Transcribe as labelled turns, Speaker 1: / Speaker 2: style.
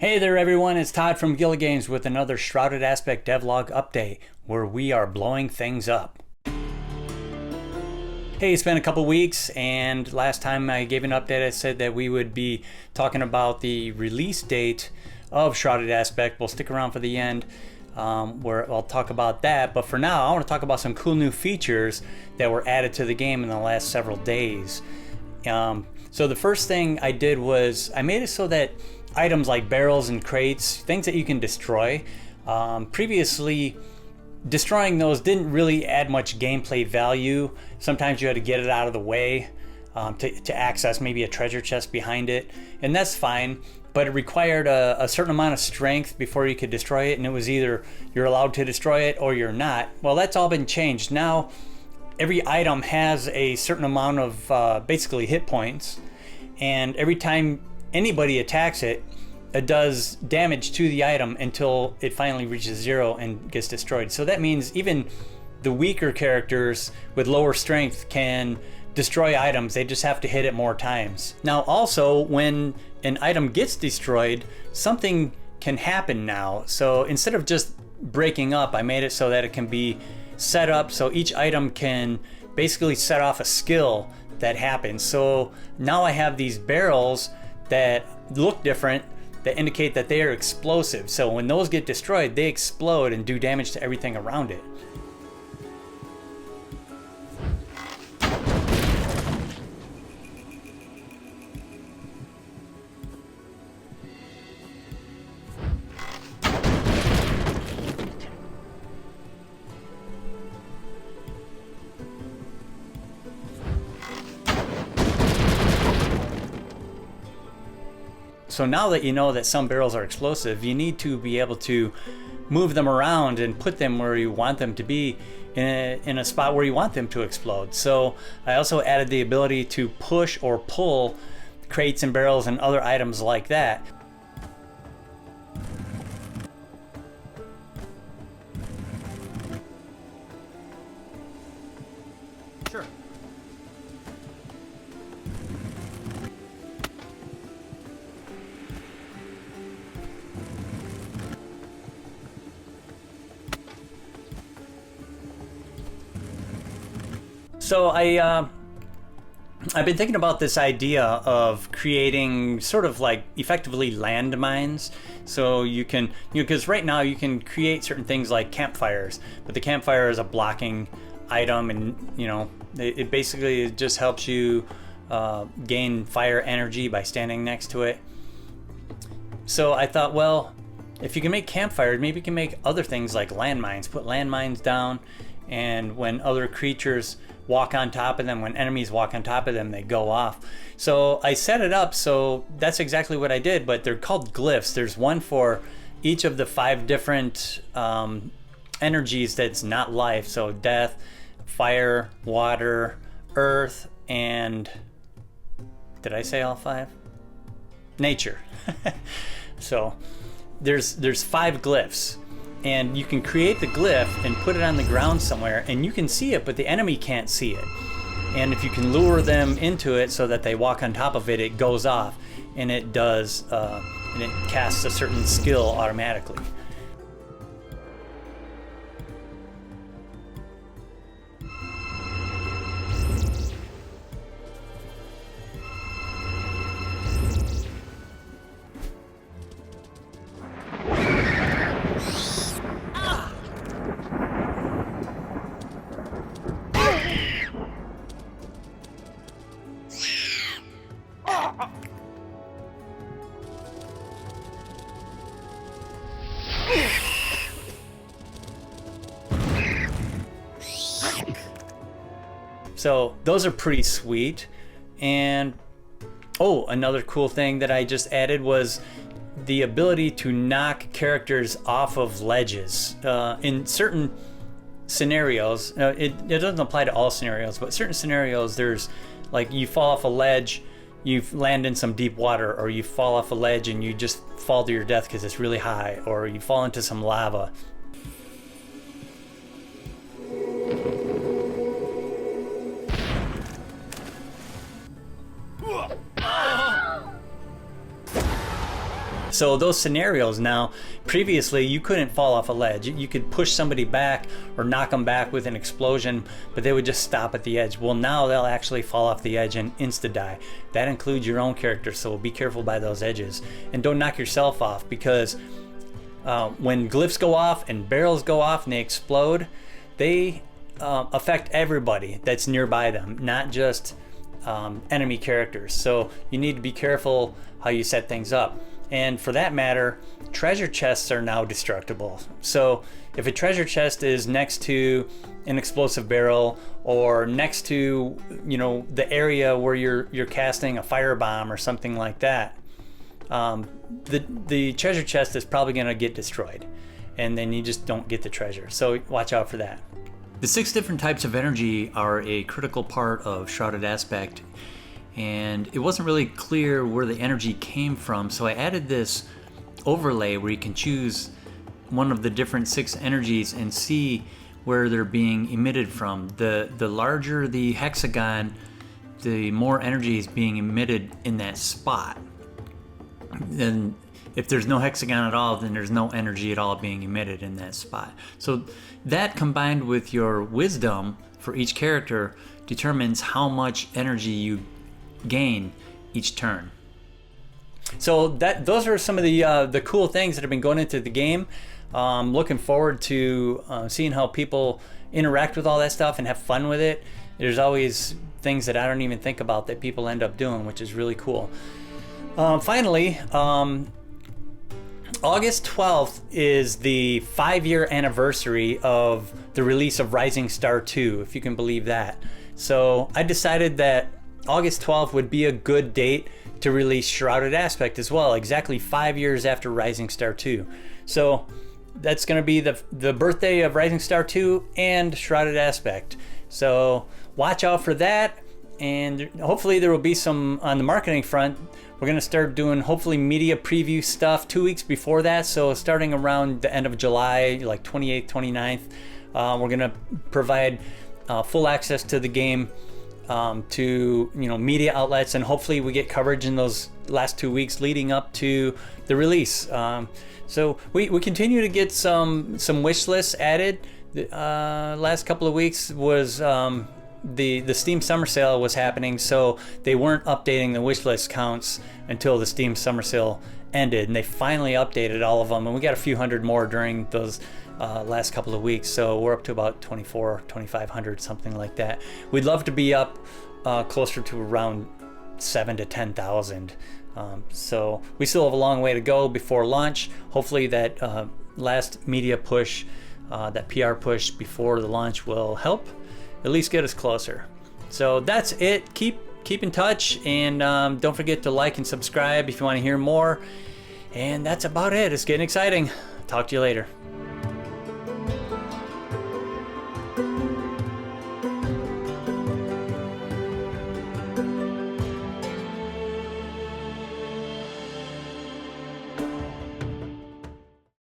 Speaker 1: Hey there everyone, it's Todd from Guild Games with another Shrouded Aspect devlog update where we are blowing things up. Hey, it's been a couple weeks and last time I gave an update I said that we would be talking about the release date of Shrouded Aspect. We'll stick around for the end where I'll talk about that, but for now I want to talk about some cool new features that were added to the game in the last several days. So the first thing I did was I made it so that items like barrels and crates, things that you can destroy. Previously, destroying those didn't really add much gameplay value. Sometimes you had to get it out of the way to access maybe a treasure chest behind it, and that's fine, but it required a certain amount of strength before you could destroy it, and it was either you're allowed to destroy it or you're not. Well, that's all been changed. Now, every item has a certain amount of basically hit points, and every time anybody attacks it, it does damage to the item until it finally reaches 0 and gets destroyed. So that means even the weaker characters with lower strength can destroy items. They just have to hit it more times. Now also, when an item gets destroyed, something can happen now. So instead of just breaking up, I made it so that it can be set up so each item can basically set off a skill that happens. So now I have these barrels that look different, that indicate that they are explosive. So when those get destroyed, they explode and do damage to everything around it. So now that you know that some barrels are explosive, you need to be able to move them around and put them where you want them to be in a spot where you want them to explode. So I also added the ability to push or pull crates and barrels and other items like that. Sure. So I've been thinking about this idea of creating sort of like effectively landmines. So you can, because right now you can create certain things like campfires, but the campfire is a blocking item, and it basically just helps you gain fire energy by standing next to it. So I thought, well, if you can make campfires, maybe you can make other things like landmines. Put landmines down, and when other creatures walk on top of them, when enemies walk on top of them, they go off. So I set it up so that's exactly what I did, but they're called glyphs. There's one for each of the 5 different energies that's not life. So death, fire, water, earth, and did I say all 5? Nature. So there's 5 glyphs. And you can create the glyph and put it on the ground somewhere, and you can see it, but the enemy can't see it. And if you can lure them into it so that they walk on top of it, it goes off, and it does, and it casts a certain skill automatically. So those are pretty sweet. And oh, another cool thing that I just added was the ability to knock characters off of ledges. In certain scenarios, it doesn't apply to all scenarios, but certain scenarios, there's like you fall off a ledge, you land in some deep water, or you fall off a ledge and you just fall to your death because it's really high, or you fall into some lava. So those scenarios now, previously you couldn't fall off a ledge. You could push somebody back or knock them back with an explosion, but they would just stop at the edge. Well, now they'll actually fall off the edge and insta-die. That includes your own character, so be careful by those edges. And don't knock yourself off, because when glyphs go off and barrels go off and they explode, they affect everybody that's nearby them, not just enemy characters. So you need to be careful how you set things up. And for that matter, treasure chests are now destructible. So if a treasure chest is next to an explosive barrel, or next to, you know, the area where you're casting a firebomb or something like that, the treasure chest is probably going to get destroyed, and then you just don't get the treasure. So watch out for that. The 6 different types of energy are a critical part of Shrouded Aspect, and it wasn't really clear where the energy came from, so I added this overlay where you can choose one of the different 6 energies and see where they're being emitted from. The larger the hexagon, the more energy is being emitted in that spot. And if there's no hexagon at all, then there's no energy at all being emitted in that spot. So that, combined with your wisdom for each character, determines how much energy you gain each turn. So those are some of the cool things that have been going into the game. Looking forward to seeing how people interact with all that stuff and have fun with it. There's always things that I don't even think about that people end up doing, which is really cool. Finally, August 12th is the 5-year anniversary of the release of Rising Star 2, if you can believe that. So I decided that August 12th would be a good date to release Shrouded Aspect as well, exactly 5 years after Rising Star 2. So that's going to be the birthday of Rising Star 2 and Shrouded Aspect. So watch out for that, and hopefully there will be some on the marketing front. We're going to start doing, hopefully, media preview stuff 2 weeks before that. So starting around the end of July, like 28th, 29th, we're going to provide full access to the game to, you know, media outlets, and hopefully we get coverage in those last 2 weeks leading up to the release. So we continue to get some wish lists added. Last couple of weeks was the Steam Summer Sale was happening, so they weren't updating the wish list counts until the Steam Summer Sale ended, and they finally updated all of them, and we got a few hundred more during those last couple of weeks. So we're up to about 2,500, something like that. We'd love to be up closer to around 7,000 to 10,000. So we still have a long way to go before launch. Hopefully that last media push, that PR push before the launch, will help at least get us closer. So that's it. Keep in touch, and don't forget to like and subscribe if you want to hear more. And that's about it. It's getting exciting. Talk to you later.